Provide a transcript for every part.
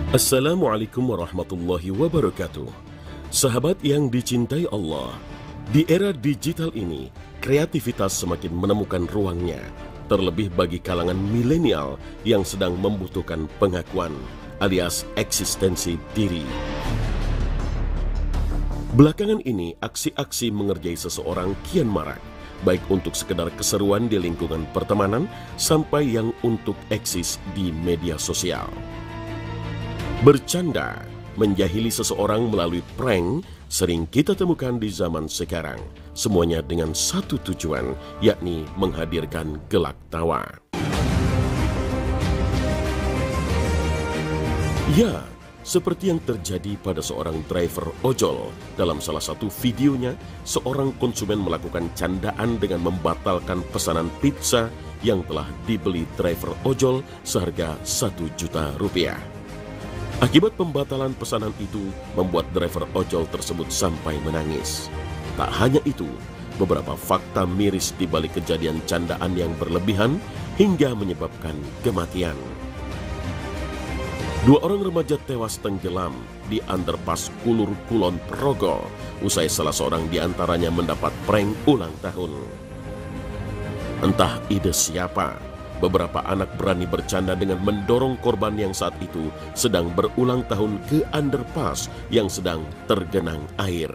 Assalamualaikum warahmatullahi wabarakatuh. Sahabat yang dicintai Allah, di era digital ini, kreativitas semakin menemukan ruangnya, terlebih bagi kalangan milenial yang sedang membutuhkan pengakuan alias eksistensi diri. Belakangan ini, aksi-aksi mengerjai seseorang kian marak, baik untuk sekedar keseruan di lingkungan pertemanan sampai yang untuk eksis di media sosial. Bercanda, menjahili seseorang melalui prank sering kita temukan di zaman sekarang. Semuanya dengan satu tujuan, yakni menghadirkan gelak tawa. Ya, seperti yang terjadi pada seorang driver ojol. Dalam salah satu videonya, seorang konsumen melakukan candaan dengan membatalkan pesanan pizza yang telah dibeli driver ojol seharga Rp1.000.000. Akibat pembatalan pesanan itu membuat driver ojol tersebut sampai menangis. Tak hanya itu, beberapa fakta miris di balik kejadian candaan yang berlebihan hingga menyebabkan kematian. 2 orang remaja tewas tenggelam di underpass Kulur Kulon Progo usai salah seorang di antaranya mendapat prank ulang tahun. Entah ide siapa, beberapa anak berani bercanda dengan mendorong korban yang saat itu sedang berulang tahun ke underpass yang sedang tergenang air.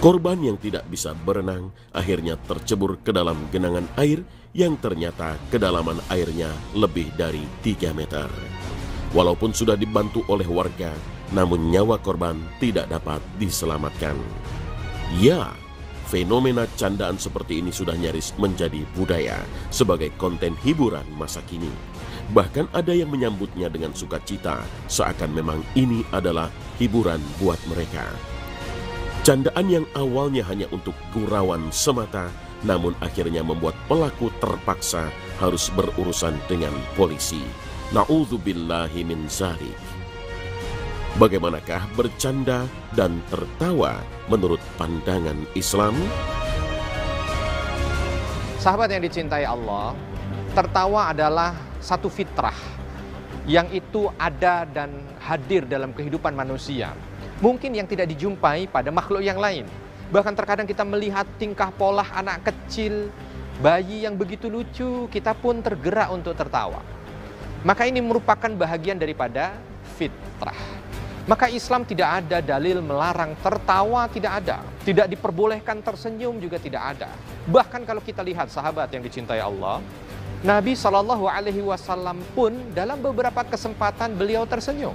Korban yang tidak bisa berenang akhirnya tercebur ke dalam genangan air yang ternyata kedalaman airnya lebih dari 3 meter. Walaupun sudah dibantu oleh warga, namun nyawa korban tidak dapat diselamatkan. Ya, fenomena candaan seperti ini sudah nyaris menjadi budaya sebagai konten hiburan masa kini. Bahkan ada yang menyambutnya dengan sukacita, seakan memang ini adalah hiburan buat mereka. Candaan yang awalnya hanya untuk gurauan semata, namun akhirnya membuat pelaku terpaksa harus berurusan dengan polisi. Na'udzubillahi min dzalik. Bagaimanakah bercanda dan tertawa menurut pandangan Islam? Sahabat yang dicintai Allah, tertawa adalah satu fitrah yang itu ada dan hadir dalam kehidupan manusia. Mungkin yang tidak dijumpai pada makhluk yang lain. Bahkan terkadang kita melihat tingkah pola anak kecil, bayi yang begitu lucu, kita pun tergerak untuk tertawa. Maka ini merupakan bahagian daripada fitrah. Maka Islam tidak ada dalil melarang tertawa, tidak ada. Tidak diperbolehkan tersenyum juga tidak ada. Bahkan kalau kita lihat sahabat yang dicintai Allah, Nabi SAW pun dalam beberapa kesempatan beliau tersenyum.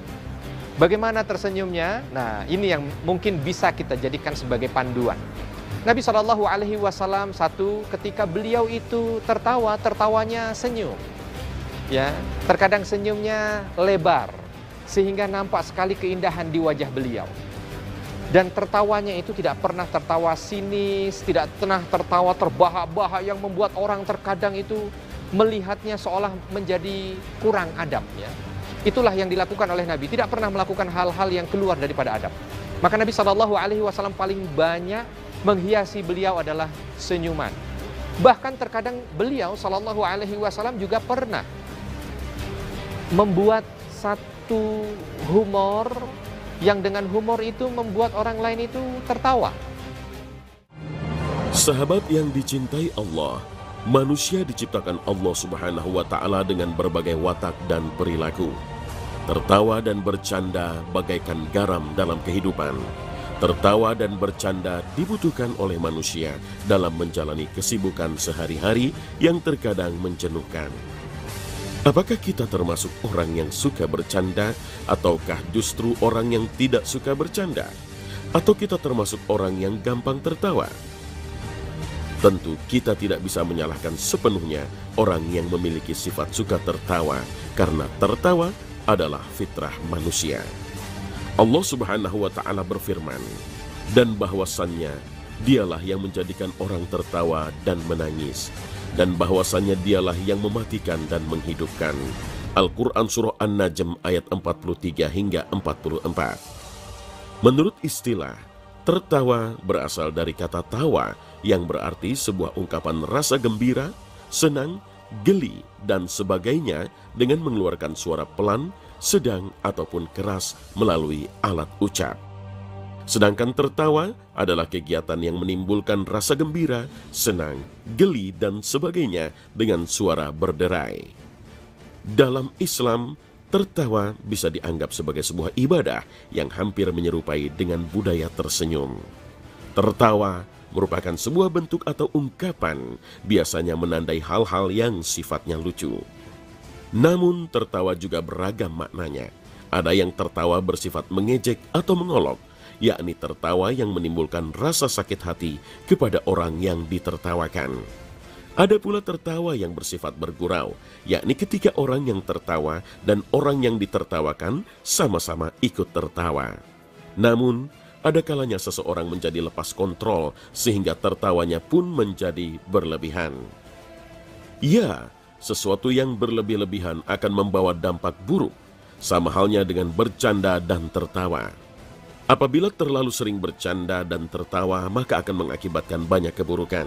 Bagaimana tersenyumnya? Nah, ini yang mungkin bisa kita jadikan sebagai panduan. Nabi SAW satu ketika beliau itu tertawa, tertawanya senyum. Ya, terkadang senyumnya lebar, sehingga nampak sekali keindahan di wajah beliau. Dan tertawanya itu tidak pernah tertawa sinis, tidak pernah tertawa terbahak-bahak yang membuat orang terkadang itu melihatnya seolah menjadi kurang adab. Ya. Itulah yang dilakukan oleh Nabi, tidak pernah melakukan hal-hal yang keluar daripada adab. Maka Nabi SAW paling banyak menghiasi beliau adalah senyuman. Bahkan terkadang beliau SAW juga pernah membuat satu humor yang dengan humor itu membuat orang lain itu tertawa. Sahabat yang dicintai Allah, manusia diciptakan Allah Subhanahu wa Ta'ala dengan berbagai watak dan perilaku. Tertawa dan bercanda bagaikan garam dalam kehidupan. Tertawa dan bercanda dibutuhkan oleh manusia dalam menjalani kesibukan sehari-hari yang terkadang menjenuhkan. Apakah kita termasuk orang yang suka bercanda, ataukah justru orang yang tidak suka bercanda? Atau kita termasuk orang yang gampang tertawa? Tentu kita tidak bisa menyalahkan sepenuhnya orang yang memiliki sifat suka tertawa, karena tertawa adalah fitrah manusia. Allah Subhanahu wa Ta'ala berfirman, dan bahwasannya dialah yang menjadikan orang tertawa dan menangis, dan bahwasannya dialah yang mematikan dan menghidupkan. Al-Quran Surah An-Najm ayat 43 hingga 44. Menurut istilah, tertawa berasal dari kata tawa yang berarti sebuah ungkapan rasa gembira, senang, geli, dan sebagainya dengan mengeluarkan suara pelan sedang ataupun keras melalui alat ucap. Sedangkan tertawa adalah kegiatan yang menimbulkan rasa gembira, senang, geli, dan sebagainya dengan suara berderai. Dalam Islam, tertawa bisa dianggap sebagai sebuah ibadah yang hampir menyerupai dengan budaya tersenyum. Tertawa merupakan sebuah bentuk atau ungkapan, biasanya menandai hal-hal yang sifatnya lucu. Namun tertawa juga beragam maknanya. Ada yang tertawa bersifat mengejek atau mengolok, yakni tertawa yang menimbulkan rasa sakit hati kepada orang yang ditertawakan. Ada pula tertawa yang bersifat bergurau, yakni ketika orang yang tertawa dan orang yang ditertawakan sama-sama ikut tertawa. Namun, ada kalanya seseorang menjadi lepas kontrol sehingga tertawanya pun menjadi berlebihan. Ya, sesuatu yang berlebih-lebihan akan membawa dampak buruk, sama halnya dengan bercanda dan tertawa. Apabila terlalu sering bercanda dan tertawa, maka akan mengakibatkan banyak keburukan.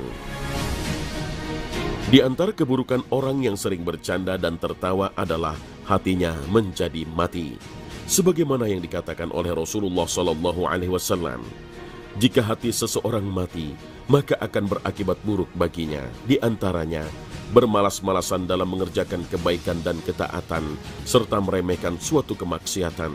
Di antara keburukan orang yang sering bercanda dan tertawa adalah hatinya menjadi mati. Sebagaimana yang dikatakan oleh Rasulullah SAW, jika hati seseorang mati, maka akan berakibat buruk baginya. Di antaranya, bermalas-malasan dalam mengerjakan kebaikan dan ketaatan, serta meremehkan suatu kemaksiatan.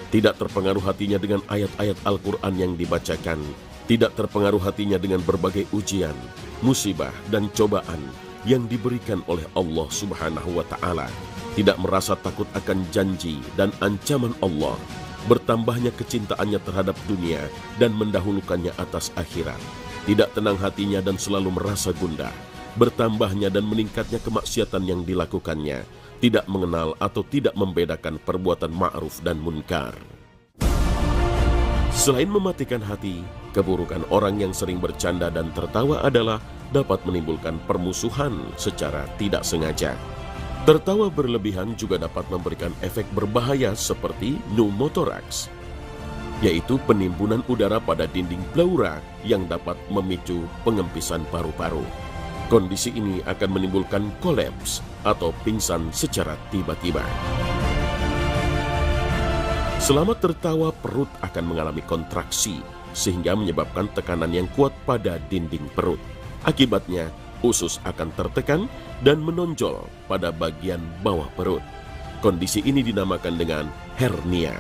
Tidak terpengaruh hatinya dengan ayat-ayat Al-Quran yang dibacakan. Tidak terpengaruh hatinya dengan berbagai ujian, musibah, dan cobaan yang diberikan oleh Allah Subhanahu wa Ta'ala. Tidak merasa takut akan janji dan ancaman Allah. Bertambahnya kecintaannya terhadap dunia dan mendahulukannya atas akhirat. Tidak tenang hatinya dan selalu merasa gundah. Bertambahnya dan meningkatnya kemaksiatan yang dilakukannya. Tidak mengenal atau tidak membedakan perbuatan ma'ruf dan munkar. Selain mematikan hati, keburukan orang yang sering bercanda dan tertawa adalah dapat menimbulkan permusuhan secara tidak sengaja. Tertawa berlebihan juga dapat memberikan efek berbahaya seperti pneumothorax, yaitu penimbunan udara pada dinding pleura yang dapat memicu pengempisan paru-paru. Kondisi ini akan menimbulkan kolaps atau pingsan secara tiba-tiba. Selama tertawa, perut akan mengalami kontraksi sehingga menyebabkan tekanan yang kuat pada dinding perut. Akibatnya, usus akan tertekan dan menonjol pada bagian bawah perut. Kondisi ini dinamakan dengan hernia.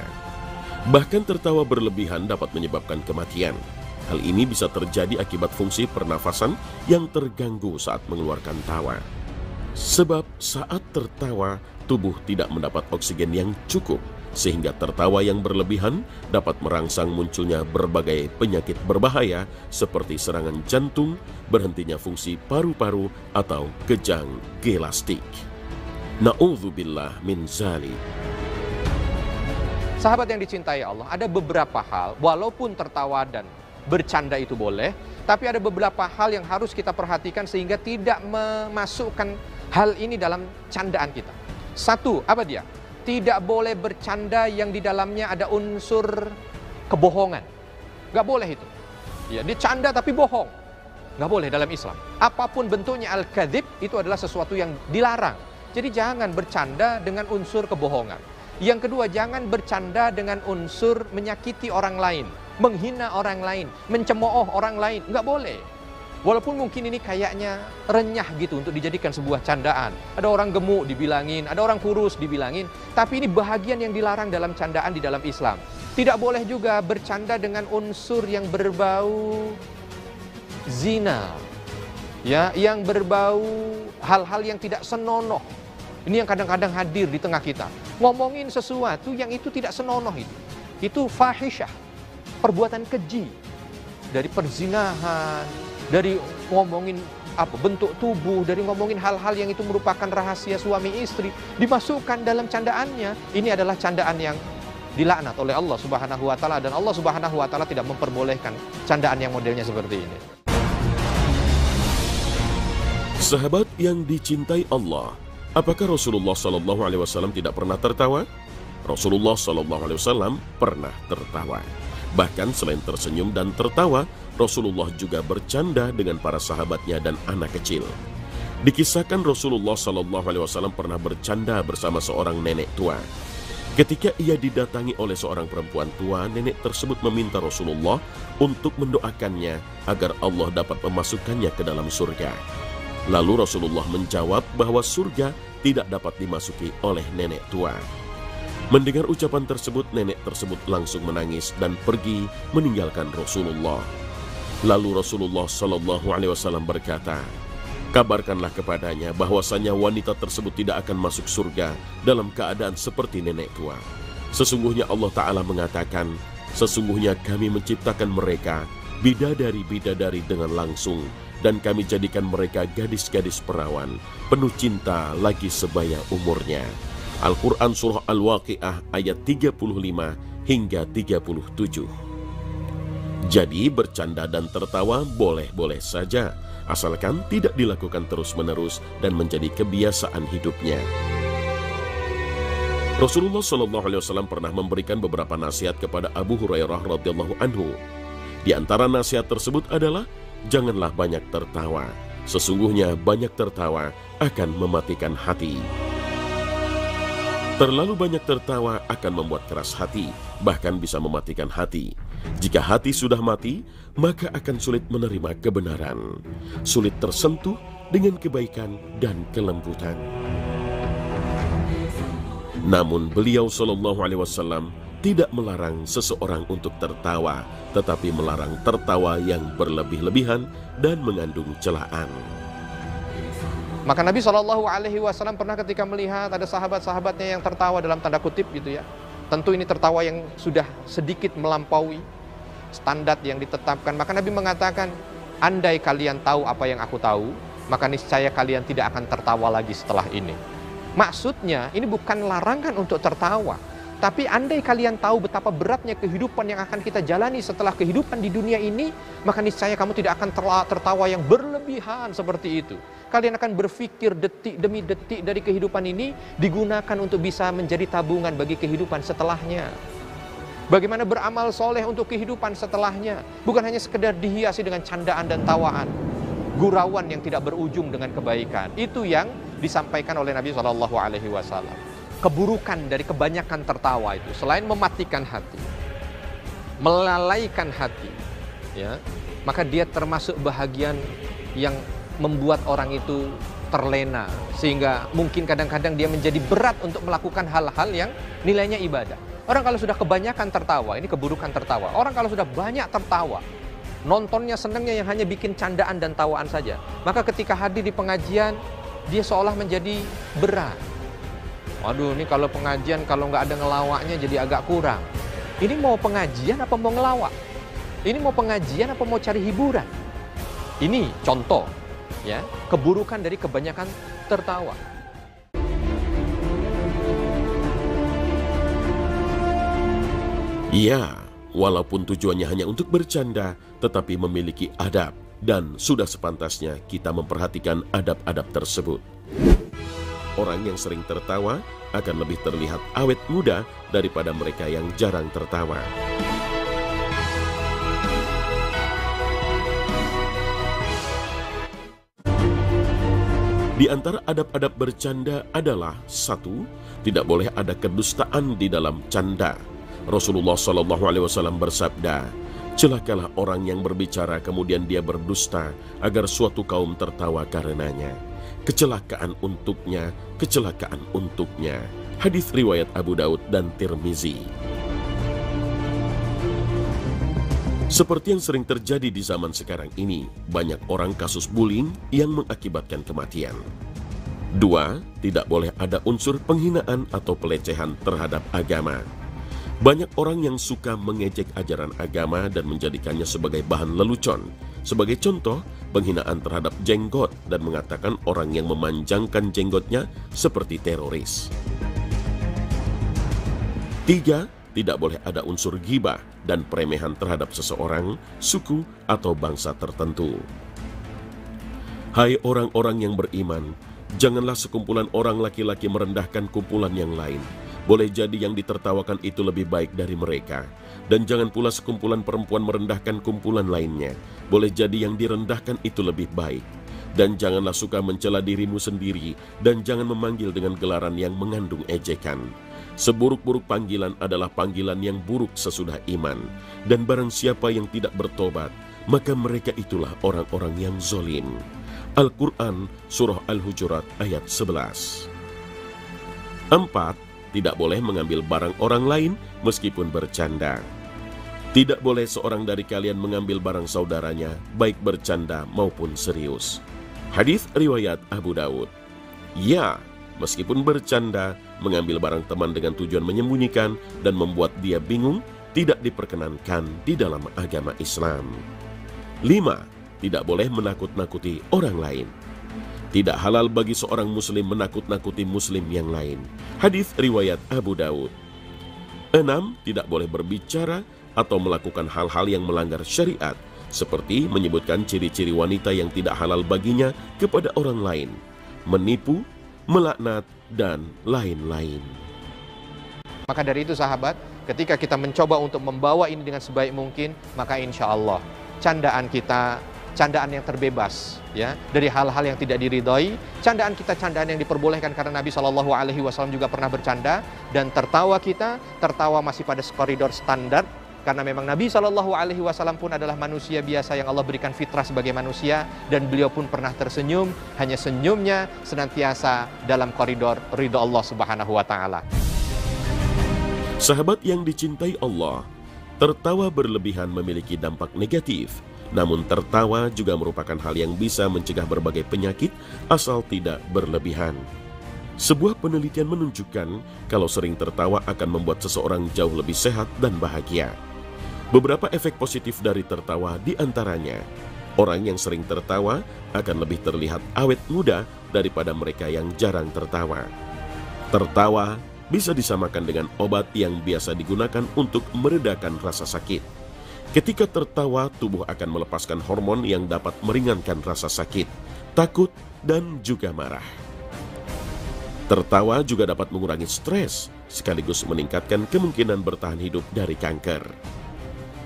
Bahkan tertawa berlebihan dapat menyebabkan kematian. Hal ini bisa terjadi akibat fungsi pernafasan yang terganggu saat mengeluarkan tawa. Sebab saat tertawa, tubuh tidak mendapat oksigen yang cukup, sehingga tertawa yang berlebihan dapat merangsang munculnya berbagai penyakit berbahaya seperti serangan jantung, berhentinya fungsi paru-paru, atau kejang gelastik. Na'udzubillah min zalik. Sahabat yang dicintai Allah, ada beberapa hal, walaupun tertawa dan bercanda itu boleh, tapi ada beberapa hal yang harus kita perhatikan sehingga tidak memasukkan hal ini dalam candaan kita. Satu, apa dia? Tidak boleh bercanda yang di dalamnya ada unsur kebohongan. Nggak boleh itu. Ya, dia canda tapi bohong. Nggak boleh dalam Islam. Apapun bentuknya al-kadzib itu adalah sesuatu yang dilarang. Jadi jangan bercanda dengan unsur kebohongan. Yang kedua, jangan bercanda dengan unsur menyakiti orang lain, menghina orang lain, mencemooh orang lain. Nggak boleh. Walaupun mungkin ini kayaknya renyah gitu untuk dijadikan sebuah candaan. Ada orang gemuk dibilangin, ada orang kurus dibilangin. Tapi ini bahagian yang dilarang dalam candaan di dalam Islam. Tidak boleh juga bercanda dengan unsur yang berbau zina. Ya, yang berbau hal-hal yang tidak senonoh. Ini yang kadang-kadang hadir di tengah kita. Ngomongin sesuatu yang itu tidak senonoh itu. Itu fahisyah, perbuatan keji. Dari perzinahan, dari ngomongin bentuk tubuh, dari ngomongin hal-hal yang itu merupakan rahasia suami istri, dimasukkan dalam candaannya. Ini adalah candaan yang dilaknat oleh Allah Subhanahu wa Ta'ala, dan Allah Subhanahu wa Ta'ala tidak memperbolehkan candaan yang modelnya seperti ini. Sahabat yang dicintai Allah, apakah Rasulullah SAW tidak pernah tertawa? Rasulullah SAW pernah tertawa. Bahkan selain tersenyum dan tertawa, Rasulullah juga bercanda dengan para sahabatnya dan anak kecil. Dikisahkan Rasulullah SAW pernah bercanda bersama seorang nenek tua. Ketika ia didatangi oleh seorang perempuan tua, nenek tersebut meminta Rasulullah untuk mendoakannya agar Allah dapat memasukkannya ke dalam surga. Lalu Rasulullah menjawab bahwa surga tidak dapat dimasuki oleh nenek tua. Mendengar ucapan tersebut, nenek tersebut langsung menangis dan pergi meninggalkan Rasulullah. Lalu Rasulullah SAW berkata, "Kabarkanlah kepadanya bahwasanya wanita tersebut tidak akan masuk surga dalam keadaan seperti nenek tua. Sesungguhnya Allah Ta'ala mengatakan, sesungguhnya kami menciptakan mereka bidadari-bidadari dengan langsung, dan kami jadikan mereka gadis-gadis perawan, penuh cinta lagi sebaya umurnya." Al-Quran Surah Al-Waqi'ah ayat 35 hingga 37. Jadi bercanda dan tertawa boleh-boleh saja, asalkan tidak dilakukan terus-menerus dan menjadi kebiasaan hidupnya. Rasulullah SAW pernah memberikan beberapa nasihat kepada Abu Hurairah radhiyallahu anhu. Di antara nasihat tersebut adalah, janganlah banyak tertawa. Sesungguhnya banyak tertawa akan mematikan hati. Terlalu banyak tertawa akan membuat keras hati, bahkan bisa mematikan hati. Jika hati sudah mati, maka akan sulit menerima kebenaran, sulit tersentuh dengan kebaikan dan kelembutan. Namun beliau SAW tidak melarang seseorang untuk tertawa, tetapi melarang tertawa yang berlebih-lebihan dan mengandung celaan. Maka Nabi SAW pernah ketika melihat ada sahabat-sahabatnya yang tertawa dalam tanda kutip gitu ya. Tentu ini tertawa yang sudah sedikit melampaui standar yang ditetapkan. Maka Nabi mengatakan, andai kalian tahu apa yang aku tahu, maka niscaya kalian tidak akan tertawa lagi setelah ini. Maksudnya ini bukan larangan untuk tertawa, tapi andai kalian tahu betapa beratnya kehidupan yang akan kita jalani setelah kehidupan di dunia ini, maka niscaya kamu tidak akan tertawa yang berlebihan seperti itu. Kalian akan berpikir detik demi detik dari kehidupan ini digunakan untuk bisa menjadi tabungan bagi kehidupan setelahnya. Bagaimana beramal soleh untuk kehidupan setelahnya, bukan hanya sekedar dihiasi dengan candaan dan tawaan, gurauan yang tidak berujung dengan kebaikan. Itu yang disampaikan oleh Nabi SAW. Keburukan dari kebanyakan tertawa itu, selain mematikan hati, melalaikan hati, ya, maka dia termasuk bahagian yang membuat orang itu terlena, sehingga mungkin kadang-kadang dia menjadi berat untuk melakukan hal-hal yang nilainya ibadah. Orang kalau sudah kebanyakan tertawa, ini keburukan tertawa. Orang kalau sudah banyak tertawa, nontonnya senangnya yang hanya bikin candaan dan tawaan saja, maka ketika hadir di pengajian, dia seolah menjadi berat. Waduh, ini kalau pengajian kalau nggak ada ngelawaknya jadi agak kurang. Ini mau pengajian apa mau ngelawak? Ini mau pengajian apa mau cari hiburan? Ini contoh, ya, keburukan dari kebanyakan tertawa. Ya, walaupun tujuannya hanya untuk bercanda, tetapi memiliki adab, dan sudah sepantasnya kita memperhatikan adab-adab tersebut. Orang yang sering tertawa akan lebih terlihat awet muda daripada mereka yang jarang tertawa. Di antara adab-adab bercanda adalah 1. Tidak boleh ada kedustaan di dalam canda. Rasulullah SAW bersabda, celakalah orang yang berbicara kemudian dia berdusta agar suatu kaum tertawa karenanya. Kecelakaan untuknya, kecelakaan untuknya. Hadis riwayat Abu Daud dan Tirmizi. Seperti yang sering terjadi di zaman sekarang ini, banyak orang kasus bullying yang mengakibatkan kematian. 2. Tidak boleh ada unsur penghinaan atau pelecehan terhadap agama. Banyak orang yang suka mengejek ajaran agama dan menjadikannya sebagai bahan lelucon. Sebagai contoh, penghinaan terhadap jenggot dan mengatakan orang yang memanjangkan jenggotnya seperti teroris. 3. Tidak boleh ada unsur ghibah dan peremehan terhadap seseorang, suku, atau bangsa tertentu. Hai orang-orang yang beriman, janganlah sekumpulan orang laki-laki merendahkan kumpulan yang lain. Boleh jadi yang ditertawakan itu lebih baik dari mereka. Dan jangan pula sekumpulan perempuan merendahkan kumpulan lainnya. Boleh jadi yang direndahkan itu lebih baik. Dan janganlah suka mencela dirimu sendiri, dan jangan memanggil dengan gelaran yang mengandung ejekan. Seburuk-buruk panggilan adalah panggilan yang buruk sesudah iman. Dan barang siapa yang tidak bertobat, maka mereka itulah orang-orang yang zalim. Al-Quran Surah Al-Hujurat ayat 11. 4. Tidak boleh mengambil barang orang lain meskipun bercanda. Tidak boleh seorang dari kalian mengambil barang saudaranya, baik bercanda maupun serius. Hadis riwayat Abu Dawud. Ya, meskipun bercanda, mengambil barang teman dengan tujuan menyembunyikan dan membuat dia bingung, tidak diperkenankan di dalam agama Islam. 5. Tidak boleh menakut-nakuti orang lain. Tidak halal bagi seorang muslim menakut-nakuti muslim yang lain. Hadis riwayat Abu Dawud. 6. Tidak boleh berbicara atau melakukan hal-hal yang melanggar syariat, seperti menyebutkan ciri-ciri wanita yang tidak halal baginya kepada orang lain, menipu, melaknat, dan lain-lain. Maka dari itu sahabat, ketika kita mencoba untuk membawa ini dengan sebaik mungkin, maka insya Allah candaan kita, candaan yang terbebas ya dari hal-hal yang tidak diridhoi. Candaan kita candaan yang diperbolehkan karena Nabi SAW juga pernah bercanda. Dan tertawa kita, tertawa masih pada koridor standar, karena memang Nabi SAW pun adalah manusia biasa yang Allah berikan fitrah sebagai manusia, dan beliau pun pernah tersenyum, hanya senyumnya senantiasa dalam koridor ridho Allah Subhanahu wa Ta'ala. Sahabat yang dicintai Allah, tertawa berlebihan memiliki dampak negatif. Namun tertawa juga merupakan hal yang bisa mencegah berbagai penyakit asal tidak berlebihan. Sebuah penelitian menunjukkan kalau sering tertawa akan membuat seseorang jauh lebih sehat dan bahagia. Beberapa efek positif dari tertawa diantaranya, orang yang sering tertawa akan lebih terlihat awet muda daripada mereka yang jarang tertawa. Tertawa bisa disamakan dengan obat yang biasa digunakan untuk meredakan rasa sakit. Ketika tertawa, tubuh akan melepaskan hormon yang dapat meringankan rasa sakit, takut, dan juga marah. Tertawa juga dapat mengurangi stres, sekaligus meningkatkan kemungkinan bertahan hidup dari kanker.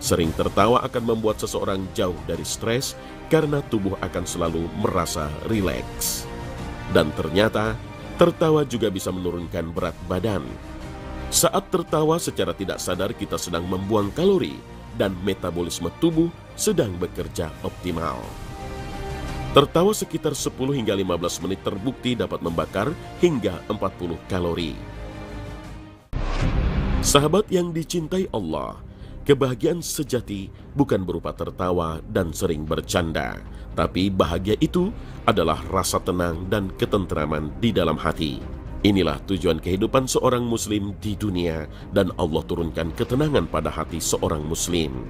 Sering tertawa akan membuat seseorang jauh dari stres karena tubuh akan selalu merasa rileks. Dan ternyata, tertawa juga bisa menurunkan berat badan. Saat tertawa secara tidak sadar kita sedang membuang kalori dan metabolisme tubuh sedang bekerja optimal. Tertawa sekitar 10 hingga 15 menit terbukti dapat membakar hingga 40 kalori. Sahabat yang dicintai Allah, kebahagiaan sejati bukan berupa tertawa dan sering bercanda, tapi bahagia itu adalah rasa tenang dan ketentraman di dalam hati. Inilah tujuan kehidupan seorang muslim di dunia, dan Allah turunkan ketenangan pada hati seorang muslim.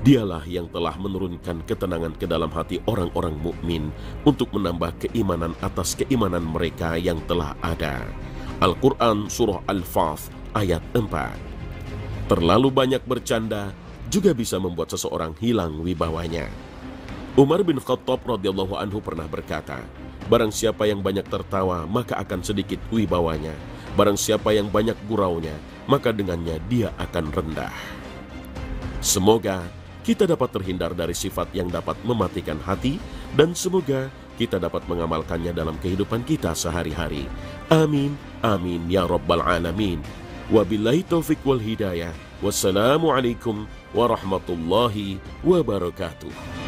Dialah yang telah menurunkan ketenangan ke dalam hati orang-orang mukmin untuk menambah keimanan atas keimanan mereka yang telah ada. Al-Quran Surah Al-Fath ayat 4. Terlalu banyak bercanda juga bisa membuat seseorang hilang wibawanya. Umar bin Khattab radhiyallahu anhu pernah berkata, barang siapa yang banyak tertawa, maka akan sedikit wibawanya. Barang siapa yang banyak guraunya, maka dengannya dia akan rendah. Semoga kita dapat terhindar dari sifat yang dapat mematikan hati, dan semoga kita dapat mengamalkannya dalam kehidupan kita sehari-hari. Amin, amin, ya rabbal alamin. Wabillahi taufiq wal hidayah. Wassalamualaikum warahmatullahi wabarakatuh.